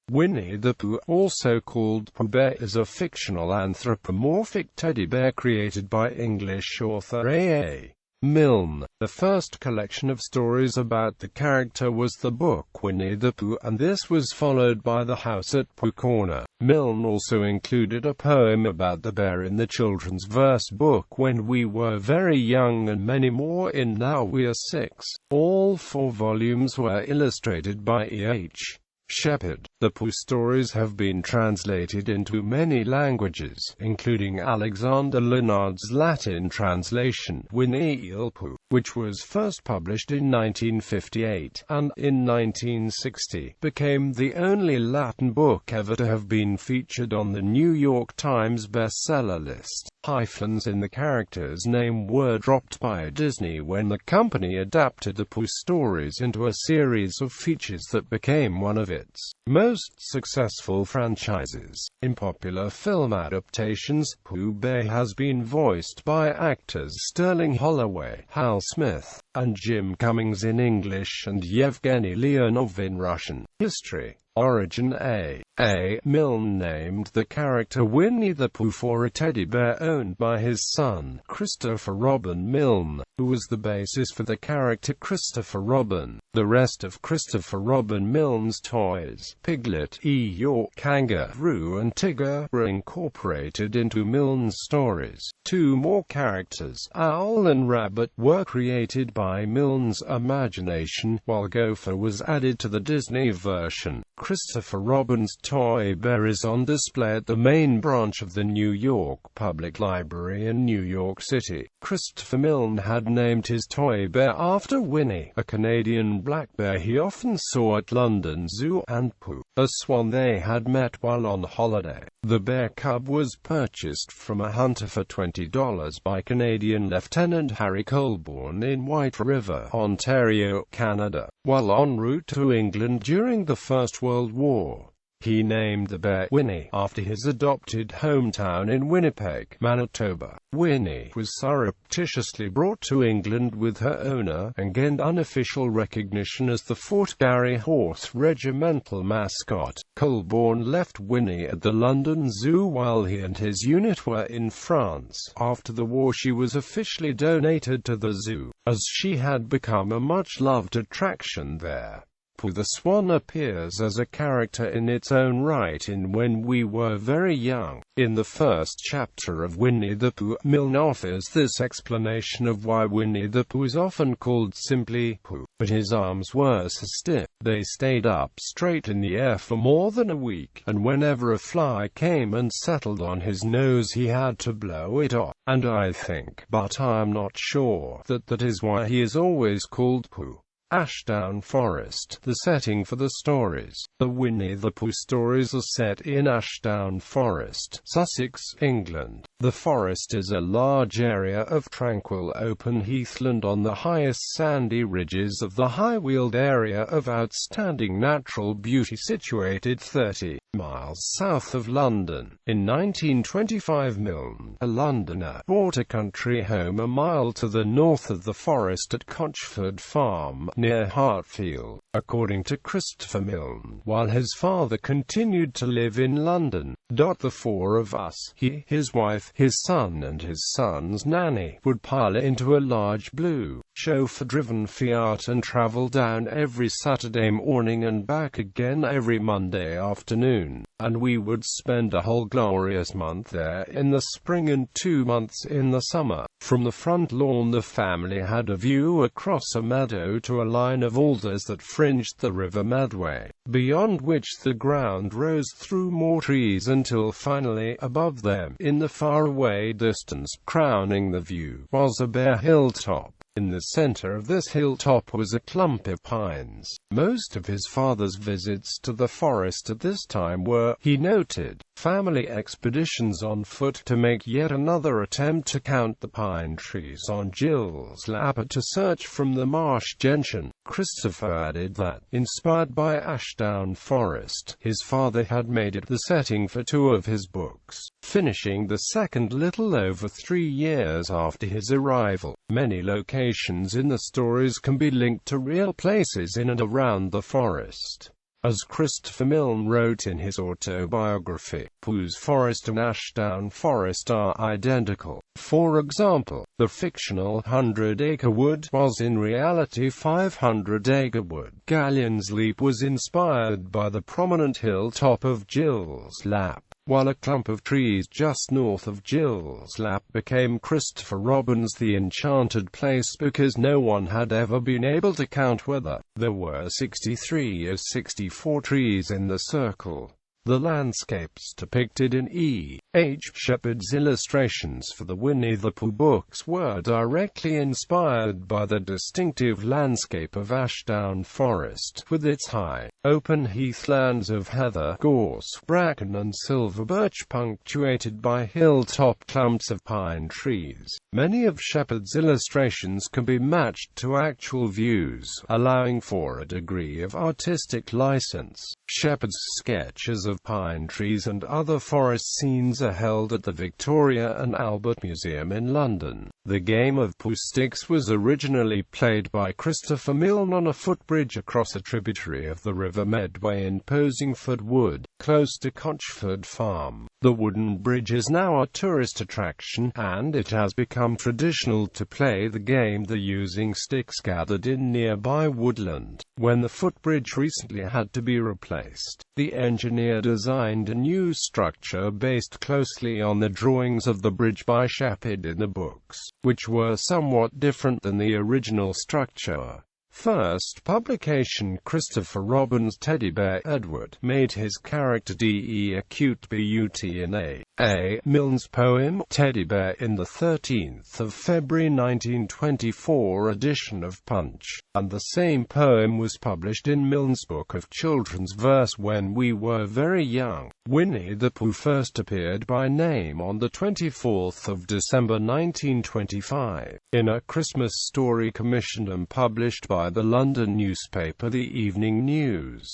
Winnie-the-Pooh, also called Pooh Bear, is a fictional anthropomorphic teddy bear created by English author A.A.Milne. The first collection of stories about the character was the book Winnie-the-Pooh, and this was followed by The House at Pooh Corner. Milne also included a poem about the bear in the children's verse book When We Were Very Young, and many more in Now We Are Six. All 4 volumes were illustrated by E.H. Shepard. The Pooh stories have been translated into many languages, including Alexander Leonard's Latin translation, Winnie-the-Pooh, which was first published in 1958, and, in 1960, became the only Latin book ever to have been featured on the New York Times bestseller list. Hyphens in the character's name were dropped by Disney when the company adapted the Pooh stories into a series of features that became one of its most successful franchises. In popular film adaptations, Pooh Bear has been voiced by actors Sterling Holloway, Hal Smith, and Jim Cummings in English and Yevgeny Leonov in Russian. History. Origin. A.A.Milne named the character Winnie-the-Pooh for a teddy bear owned by his son, Christopher Robin Milne, who was the basis for the character Christopher Robin. The rest of Christopher Robin Milne's toys, Piglet, Eeyore, Kangaroo and Tigger, were incorporated into Milne's stories. 2 more characters, Owl and Rabbit, were created by Milne's imagination, while Gopher was added to the Disney version. Christopher Robin's toy bear is on display at the main branch of the New York Public Library in New York City. Christopher Milne had named his toy bear after Winnie, a Canadian black bear he often saw at London Zoo, and Pooh, a swan they had met while on holiday. The bear cub was purchased from a hunter for $20 by Canadian Lieutenant Harry Colborne in White River, Ontario, Canada, while en route to England during the First World War. He named the bear Winnie after his adopted hometown in Winnipeg, Manitoba. Winnie was surreptitiously brought to England with her owner, and gained unofficial recognition as the Fort Garry Horse Regimental mascot. Colborne left Winnie at the London Zoo while he and his unit were in France. After the war she was officially donated to the zoo, as she had become a much-loved attraction there. Pooh the Swan appears as a character in its own right in When We Were Very Young. In the first chapter of Winnie-the-Pooh, Milne offers this explanation of why Winnie-the-Pooh is often called simply Pooh. But his arms were so stiff, they stayed up straight in the air for more than a week, and whenever a fly came and settled on his nose he had to blow it off. And I think, but I'm not sure, that is why he is always called Pooh. Ashdown Forest, the setting for the stories. The Winnie-the-Pooh stories are set in Ashdown Forest, Sussex, England. The forest is a large area of tranquil open heathland on the highest sandy ridges of the high-weald area of outstanding natural beauty situated 30 miles south of London. In 1925 Milne, a Londoner, bought a country home a mile to the north of the forest at Conchford Farm, near Hartfield. According to Christopher Milne, while his father continued to live in London, the 4 of us, he, his wife, his son and his son's nanny, would pile into a large blue, chauffeur-driven Fiat and travel down every Saturday morning and back again every Monday afternoon, and we would spend a whole glorious month there in the spring and 2 months in the summer. From the front lawn the family had a view across a meadow to a line of alders that fringed the River Medway, beyond which the ground rose through more trees until finally, above them, in the faraway distance, crowning the view, was a bare hilltop. In the center of this hilltop was a clump of pines. Most of his father's visits to the forest at this time were, he noted, family expeditions on foot to make yet another attempt to count the pine trees on Jill's lap to search from the marsh gentian. Christopher added that, inspired by Ashdown Forest, his father had made it the setting for 2 of his books, finishing the second little over 3 years after his arrival. Many locations in the stories can be linked to real places in and around the forest. As Christopher Milne wrote in his autobiography, Pooh's forest and Ashdown Forest are identical. For example, the fictional 100-acre wood was in reality 500-acre wood. Galleon's Leap was inspired by the prominent hilltop of Gill's Lap, while a clump of trees just north of Gill's Lap became Christopher Robin's The Enchanted Place because no one had ever been able to count whether there were 63 or 64 trees in the circle. The landscapes depicted in E.H. Shepard's illustrations for the Winnie-the-Pooh books were directly inspired by the distinctive landscape of Ashdown Forest, with its high, open heathlands of heather, gorse, bracken and silver birch punctuated by hilltop clumps of pine trees. Many of Shepard's illustrations can be matched to actual views, allowing for a degree of artistic license. Shepard's sketches of pine trees and other forest scenes are held at the Victoria and Albert Museum in London. The game of Pooh Sticks was originally played by Christopher Milne on a footbridge across a tributary of the River Medway in Posingford Wood, close to Conchford Farm. The wooden bridge is now a tourist attraction, and it has become traditional to play the game using sticks gathered in nearby woodland. When the footbridge recently had to be replaced, the engineer designed a new structure based closely on the drawings of the bridge by Shepard in the books, which were somewhat different than the original structure. First publication Christopher Robin's teddy bear Edward made his character D.E. a cute but in A.A.Milne's poem Teddy Bear in the 13th of February 1924 edition of Punch, and the same poem was published in Milne's book of children's verse When We Were Very Young. Winnie-the-Pooh first appeared by name on the 24th of December 1925, in a Christmas story commissioned and published by the London newspaper The Evening News.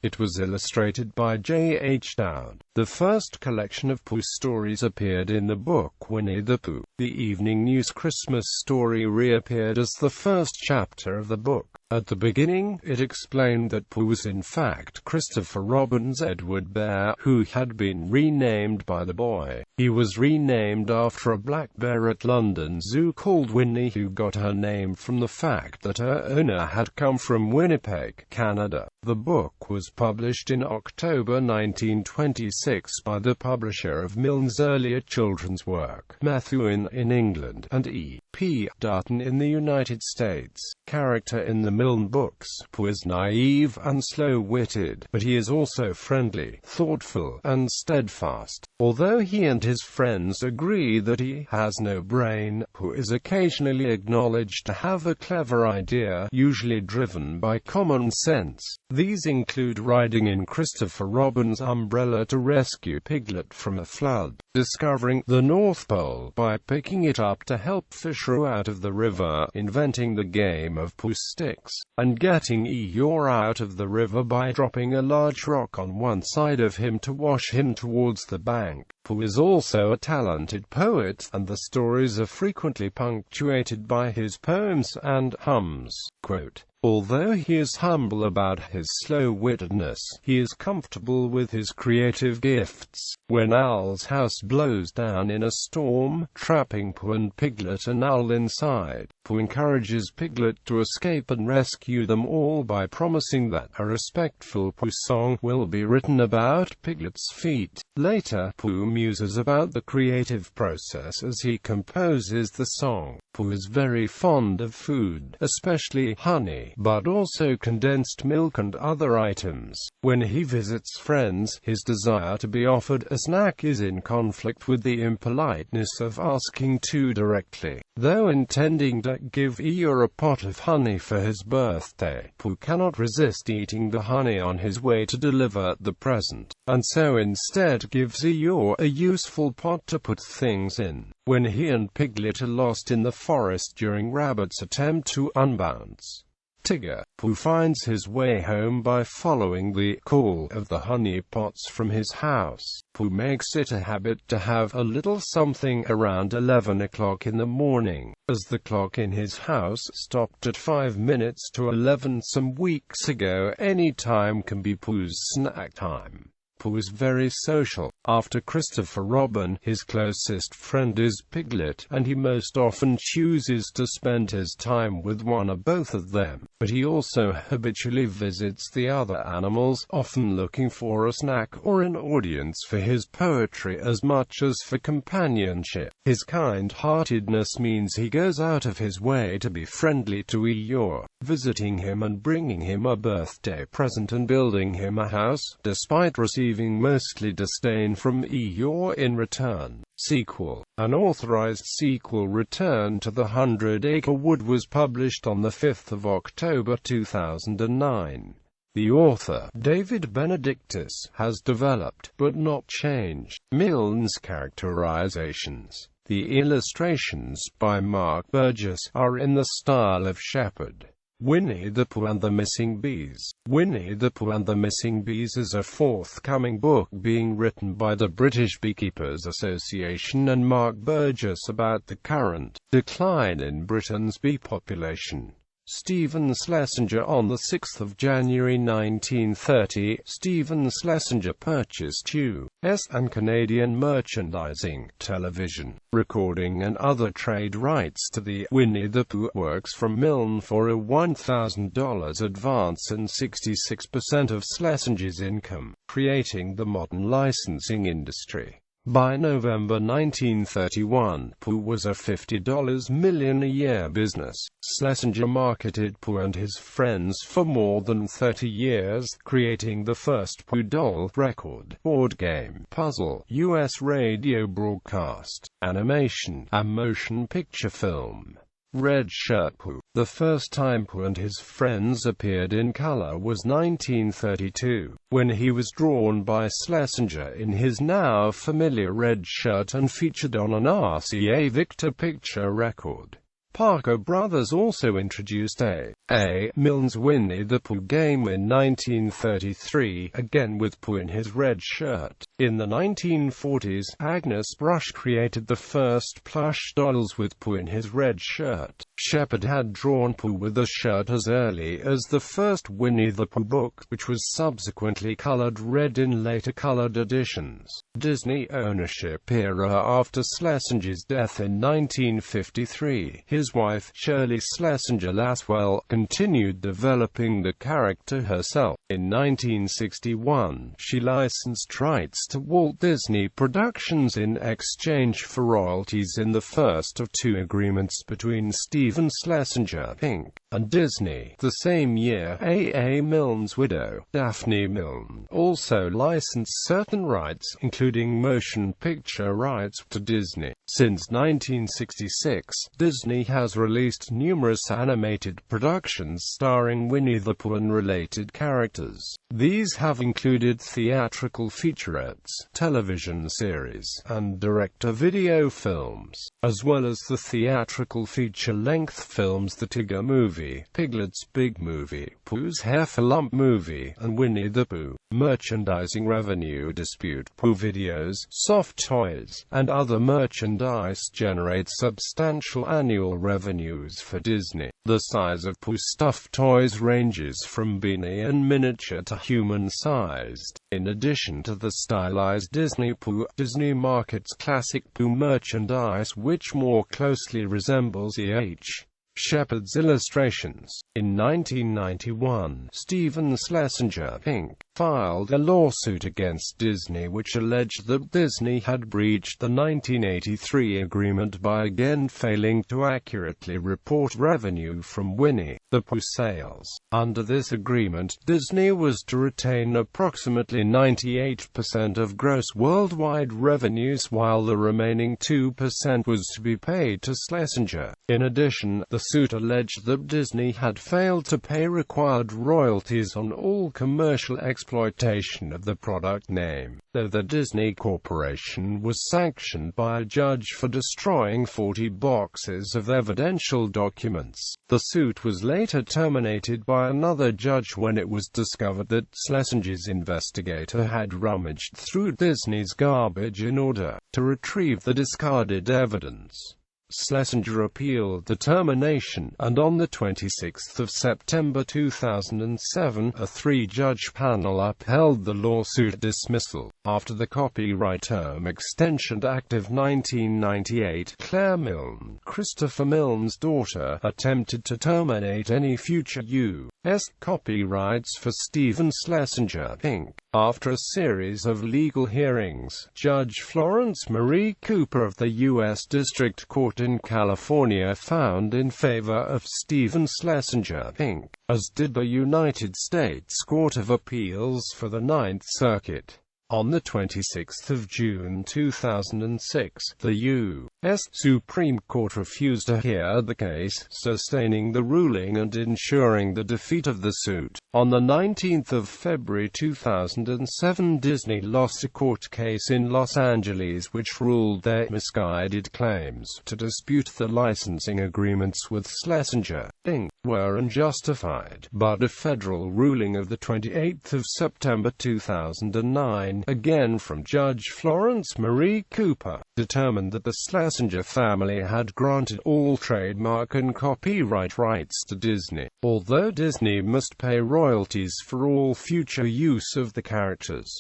It was illustrated by J. H. Dowd. The first collection of Pooh stories appeared in the book Winnie-the-Pooh. The Evening News Christmas story reappeared as the first chapter of the book. At the beginning, it explained that Pooh was in fact Christopher Robin's Edward Bear, who had been renamed by the boy. He was renamed after a black bear at London Zoo called Winnie, who got her name from the fact that her owner had come from Winnipeg, Canada. The book was published in October 1926 by the publisher of Milne's earlier children's work, Methuen in England, and E. P. Dutton in the United States. Character in the Milne books, Pooh is naive and slow-witted, but he is also friendly, thoughtful, and steadfast. Although he and his friends agree that he has no brain, Pooh is occasionally acknowledged to have a clever idea, usually driven by common sense. These include riding in Christopher Robin's umbrella to rescue Piglet from a flood, discovering the North Pole by picking it up to help fish out of the river, inventing the game of Pooh Sticks, and getting Eeyore out of the river by dropping a large rock on one side of him to wash him towards the bank. Pooh is also a talented poet, and the stories are frequently punctuated by his poems and hums. Quote, "Although he is humble about his slow-wittedness, he is comfortable with his creative gifts. When Owl's house blows down in a storm, trapping Pooh and Piglet and Owl inside, Pooh encourages Piglet to escape and rescue them all by promising that a respectful Pooh song will be written about Piglet's feet. Later, Pooh muses about the creative process as he composes the song. Pooh is very fond of food, especially honey, but also condensed milk and other items. When he visits friends, his desire to be offered a snack is in conflict with the impoliteness of asking too directly. Though intending to give Eeyore a pot of honey for his birthday, Pooh cannot resist eating the honey on his way to deliver the present, and so instead gives Eeyore a useful pot to put things in. When he and Piglet are lost in the forest during Rabbit's attempt to unbounce Tigger, Pooh finds his way home by following the call of the honeypots from his house. Pooh makes it a habit to have a little something around 11 o'clock in the morning, as the clock in his house stopped at 5 minutes to 11 some weeks ago. Any time can be Pooh's snack time. Pooh is very social. After Christopher Robin, his closest friend is Piglet, and he most often chooses to spend his time with one or both of them. But he also habitually visits the other animals, often looking for a snack or an audience for his poetry as much as for companionship. His kind-heartedness means he goes out of his way to be friendly to Eeyore, visiting him and bringing him a birthday present and building him a house, despite receiving mostly disdain from Eeyore in return. Sequel. An authorized sequel, Return to the 100-Acre Wood, was published on 5 October 2009. The author, David Benedictus, has developed, but not changed, Milne's characterizations. The illustrations, by Mark Burgess, are in the style of Shepard. Winnie-the-Pooh and the Missing Bees. Winnie-the-Pooh and the Missing Bees is a forthcoming book being written by the British Beekeepers Association and Mark Burgess about the current decline in Britain's bee population. Stephen Schlesinger. On 6 January 1930, Stephen Schlesinger purchased U.S. and Canadian merchandising, television, recording and other trade rights to the Winnie-the-Pooh works from Milne for a $1,000 advance and 66% of Schlesinger's income, creating the modern licensing industry. By November 1931, Pooh was a $50 million a year business. Schlesinger marketed Pooh and his friends for more than 30 years, creating the first Pooh doll, record, board game, puzzle, U.S. radio broadcast, animation, and motion picture film. Red Shirt Pooh. The first time Pooh and his friends appeared in color was 1932, when he was drawn by Schlesinger in his now familiar red shirt and featured on an RCA Victor picture record. Parker Brothers also introduced A.A.Milne's Winnie-the-Pooh game in 1933, again with Pooh in his red shirt. In the 1940s, Agnes Brush created the first plush dolls with Pooh in his red shirt. Shepard had drawn Pooh with a shirt as early as the first Winnie-the-Pooh book, which was subsequently colored red in later colored editions. Disney ownership era. After Schlesinger's death in 1953, his wife, Shirley Schlesinger Laswell, continued developing the character herself. In 1961, she licensed rights to Walt Disney Productions in exchange for royalties in the first of two agreements between Stephen Schlesinger, Inc., and Disney. The same year, A.A.Milne's widow, Daphne Milne, also licensed certain rights, including motion picture rights, to Disney. Since 1966, Disney has released numerous animated productions starring Winnie-the-Pooh and related characters. These have included theatrical featurettes, television series, and direct-to-video films, as well as the theatrical feature-length films The Tigger Movie, Piglet's Big Movie, Pooh's Heffalump Movie, and Winnie-the-Pooh. Merchandising revenue dispute. Pooh videos, soft toys, and other merchandise generate substantial annual revenues for Disney. The size of Pooh stuffed toys ranges from beanie and miniature to human-sized. In addition to the stylized Disney Pooh, Disney markets classic Pooh merchandise which more closely resembles E.H. Shepard's illustrations. In 1991, Stephen Schlesinger, Inc. filed a lawsuit against Disney which alleged that Disney had breached the 1983 agreement by again failing to accurately report revenue from Winnie-the-Pooh sales. Under this agreement, Disney was to retain approximately 98% of gross worldwide revenues, while the remaining 2% was to be paid to Schlesinger. In addition, the suit alleged that Disney had failed to pay required royalties on all commercial exploitation of the product name, though the Disney Corporation was sanctioned by a judge for destroying 40 boxes of evidential documents. The suit was later terminated by another judge when it was discovered that Schlesinger's investigator had rummaged through Disney's garbage in order to retrieve the discarded evidence. Schlesinger appealed the termination, and on 26 September 2007, a three-judge panel upheld the lawsuit dismissal. After the Copyright Term Extension Act of 1998, Claire Milne, Christopher Milne's daughter, attempted to terminate any future U.S. copyrights for Stephen Schlesinger, Inc. After a series of legal hearings, Judge Florence Marie Cooper of the U.S. District Court in California found in favor of Stephen Schlesinger, Inc., as did the United States Court of Appeals for the Ninth Circuit. On 26 June 2006, the U.S. Supreme Court refused to hear the case, sustaining the ruling and ensuring the defeat of the suit. On 19 February 2007, Disney lost a court case in Los Angeles which ruled their misguided claims to dispute the licensing agreements with Schlesinger, Inc. were unjustified, but a federal ruling of 28 September 2009, again from Judge Florence Marie Cooper, determined that the Schlesinger family had granted all trademark and copyright rights to Disney, although Disney must pay royalties for all future use of the characters.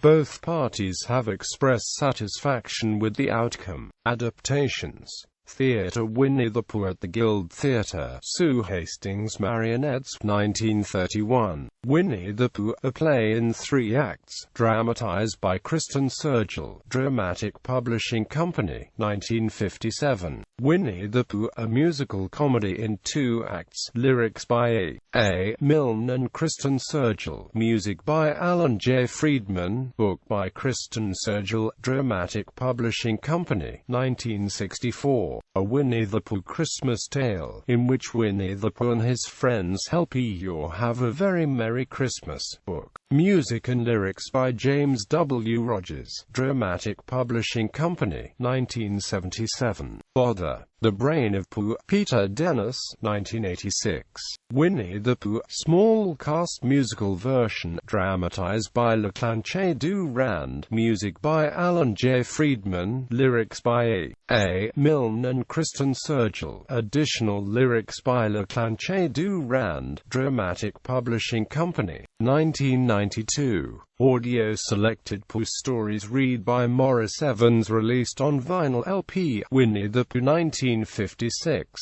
Both parties have expressed satisfaction with the outcome. Adaptations. Theatre. Winnie-the-Pooh at the Guild Theatre, Sue Hastings Marionettes, 1931. Winnie-the-Pooh, a play in 3 acts, dramatized by Kristen Sergel, Dramatic Publishing Company, 1957. Winnie-the-Pooh, a musical comedy in 2 acts, lyrics by A.A.Milne and Kristen Sergel, music by Alan J. Friedman, book by Kristen Sergel, Dramatic Publishing Company, 1964. A Winnie-the-Pooh Christmas Tale, in which Winnie-the-Pooh and his friends help Eeyore have a very Merry Christmas, book. Music and lyrics by James W. Rogers, Dramatic Publishing Company, 1977. Bother, The Brain of Pooh, Peter Dennis, 1986. Winnie-the-Pooh, small cast musical version, dramatized by LeClanche Durand, music by Alan J. Friedman, lyrics by A.A.Milne and Kristen Sergel, additional lyrics by LeClanche Durand, Dramatic Publishing Company, 1992. Audio selected Pooh Stories read by Morris Evans, released on vinyl LP, Winnie-the-Pooh 1956.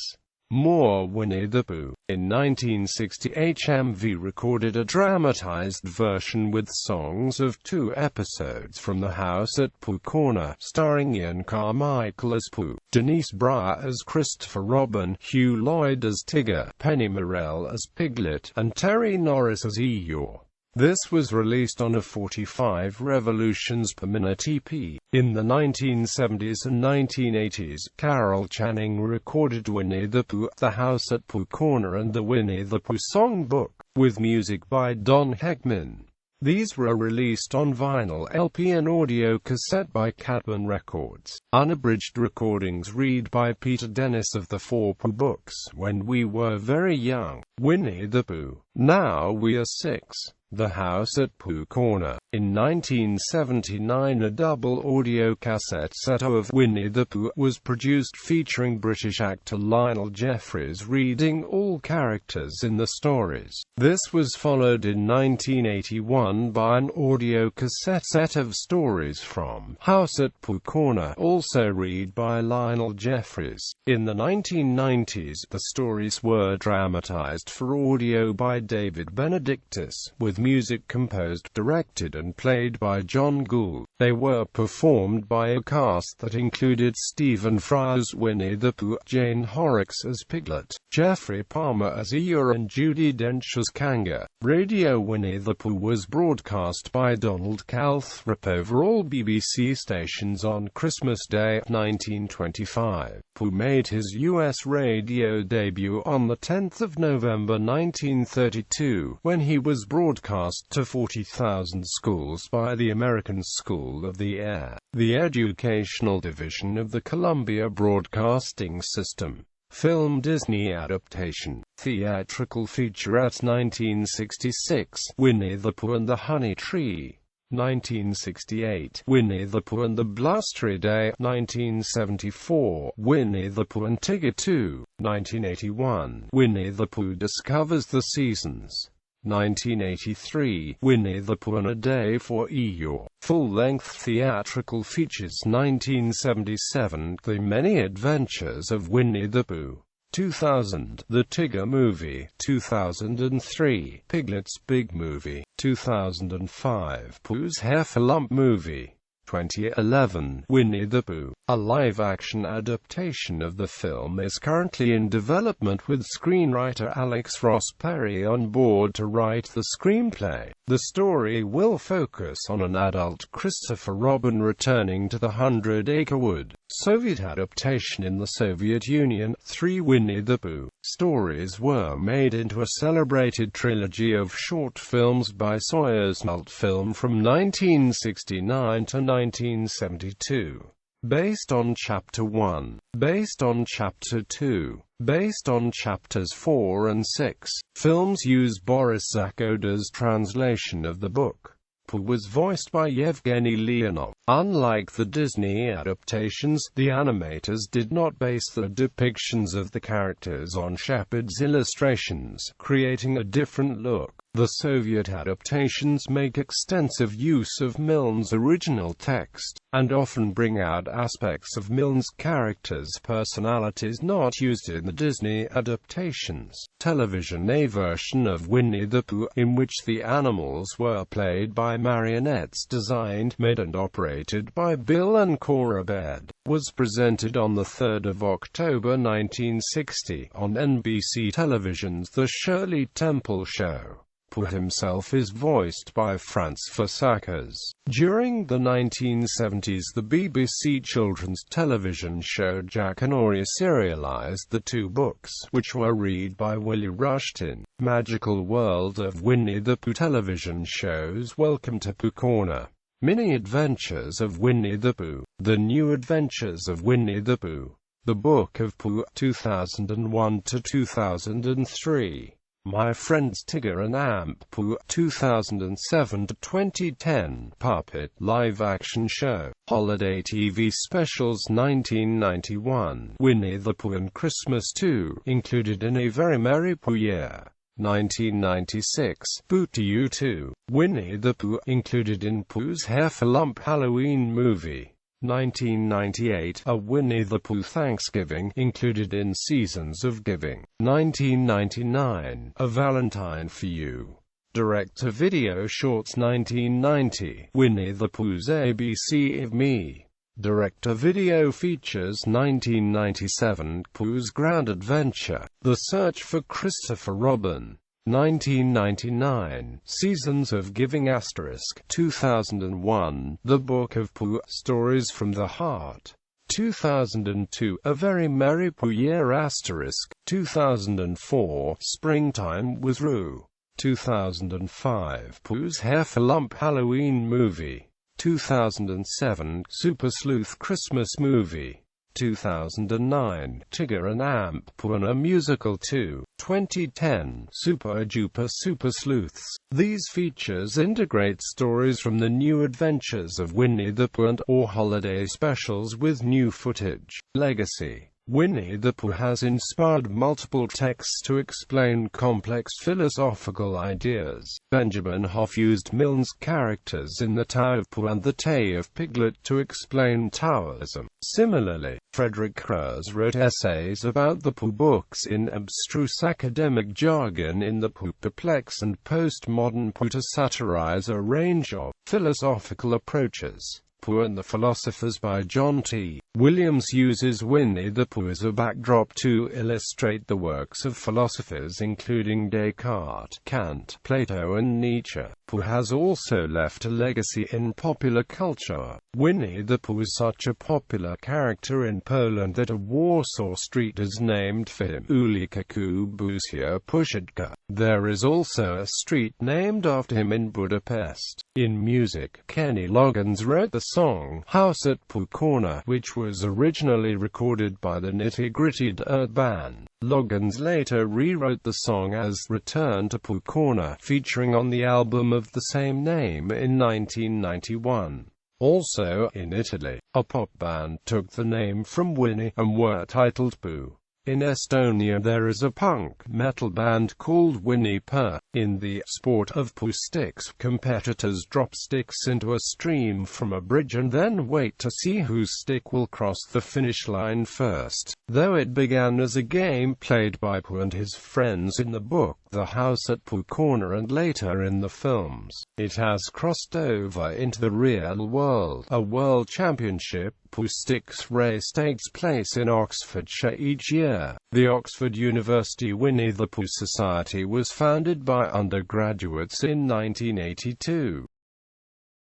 More Winnie-the-Pooh. In 1960, HMV recorded a dramatized version with songs of 2 episodes from The House at Pooh Corner, starring Ian Carmichael as Pooh, Denise Breyer as Christopher Robin, Hugh Lloyd as Tigger, Penny Morell as Piglet, and Terry Norris as Eeyore. This was released on a 45 revolutions per minute EP. In the 1970s and 1980s, Carol Channing recorded Winnie-the-Pooh, The House at Pooh Corner and the Winnie-the-Pooh Songbook, with music by Don Hegman. These were released on vinyl LP and audio cassette by Catman Records. Unabridged recordings read by Peter Dennis of the 4 Pooh books, When We Were Very Young, Winnie-the-Pooh, Now We Are 6. The House at Pooh Corner. In 1979, a double audio cassette set of Winnie-the-Pooh was produced featuring British actor Lionel Jeffries reading all characters in the stories. This was followed in 1981 by an audio cassette set of stories from House at Pooh Corner, also read by Lionel Jeffries. In the 1990s, the stories were dramatized for audio by David Benedictus, with music composed, directed and played by John Gould. They were performed by a cast that included Stephen Fry as Winnie-the-Pooh, Jane Horrocks as Piglet, Jeffrey Palmer as Eeyore and Judi Dench as Kanga. Radio Winnie-the-Pooh was broadcast by Donald Calthrop over all BBC stations on Christmas Day, 1925. Pooh made his U.S. radio debut on 10 November 1932, when he was broadcast to 40,000 schools by the American School of the Air, the educational division of the Columbia Broadcasting System. Film Disney adaptation, theatrical featurette 1966, Winnie-the-Pooh and the Honey Tree. 1968, Winnie-the-Pooh and the Blustery Day. 1974, Winnie-the-Pooh and Tigger 2. 1981, Winnie-the-Pooh Discovers the Seasons. 1983, Winnie-the-Pooh and a Day for Eeyore. Full-length theatrical features. 1977, The Many Adventures of Winnie-the-Pooh. 2000, The Tigger Movie. 2003, Piglet's Big Movie. 2005, Pooh's Heffalump Movie. 2011, Winnie-the-Pooh, a live-action adaptation of the film, is currently in development with screenwriter Alex Ross Perry on board to write the screenplay. The story will focus on an adult Christopher Robin returning to the 100-Acre Wood. Soviet adaptation. In the Soviet Union, 3 Winnie-the-Pooh stories were made into a celebrated trilogy of short films by Sawyer's Multfilm from 1969 to 1972. Based on Chapter 1. Based on Chapter 2. Based on Chapters 4 and 6. Films use Boris Zakhoda's translation of the book. Pooh was voiced by Yevgeny Leonov. Unlike the Disney adaptations, the animators did not base the depictions of the characters on Shepard's illustrations, creating a different look. The Soviet adaptations make extensive use of Milne's original text, and often bring out aspects of Milne's characters' personalities not used in the Disney adaptations. Television. A version of Winnie-the-Pooh, in which the animals were played by marionettes designed, made and operated by Bill and Cora Baird, was presented on 3 October 1960, on NBC Television's The Shirley Temple Show. Pooh himself is voiced by Franz Fasakas. During the 1970s, the BBC children's television show Jack and Ori serialized the 2 books, which were read by Willie Rushton. Magical World of Winnie-the-Pooh television shows. Welcome to Pooh Corner. Mini Adventures of Winnie-the-Pooh. The New Adventures of Winnie-the-Pooh. The Book of Pooh, 2001 to 2003. My Friends Tigger and Amp Pooh, 2007 to 2010. Puppet live-action show. Holiday TV specials. 1991, Winnie-the-Pooh and Christmas 2, included in A Very Merry Pooh Year. 1996, Pooh to You 2, Winnie-the-Pooh, included in Pooh's Heffalump Halloween Movie. 1998, A Winnie-the-Pooh Thanksgiving, included in Seasons of Giving. 1999, A Valentine for You. Direct-to-video shorts. 1990, Winnie-the-Pooh's ABC of Me. Direct-to-video features. 1997, Pooh's Grand Adventure, The Search for Christopher Robin. 1999, Seasons of Giving *, 2001, The Book of Pooh, Stories from the Heart. 2002, A Very Merry Pooh Year *, 2004, Springtime with Roo. 2005, Pooh's Heffalump Halloween Movie. 2007, Super Sleuth Christmas Movie. 2009, Tigger and Amp Pooh and a Musical 2. 2010, Super Duper Super Sleuths. These features integrate stories from the New Adventures of Winnie-the-Pooh and or holiday specials with new footage. Legacy. Winnie-the-Pooh has inspired multiple texts to explain complex philosophical ideas. Benjamin Hoff used Milne's characters in The Tao of Pooh and The Tale of Piglet to explain Taoism. Similarly, Frederick Krause wrote essays about the Pooh books in abstruse academic jargon in the Pooh Perplex and Postmodern Pooh to satirize a range of philosophical approaches. Pooh and the Philosophers by John T. Williams uses Winnie-the-Pooh as a backdrop to illustrate the works of philosophers including Descartes, Kant, Plato and Nietzsche. Pooh has also left a legacy in popular culture. Winnie-the-Pooh is such a popular character in Poland that a Warsaw street is named for him, Ulica Kubusia Pushadka. There is also a street named after him in Budapest. In music, Kenny Loggins wrote the song House at Pooh Corner, which was originally recorded by the Nitty Gritty Dirt Band. Loggins later rewrote the song as Return to Pooh Corner, featuring on the album of the same name in 1991. Also, in Italy, a pop band took the name from Winnie, and were titled Pooh. In Estonia there is a punk metal band called Winnie-the-Pooh. In the sport of Pooh sticks, competitors drop sticks into a stream from a bridge and then wait to see whose stick will cross the finish line first. Though it began as a game played by Pooh and his friends in the book The House at Pooh Corner and later in the films, it has crossed over into the real world. A world championship Pooh sticks race takes place in Oxfordshire each year. The Oxford University Winnie-the-Pooh Society was founded by undergraduates in 1982.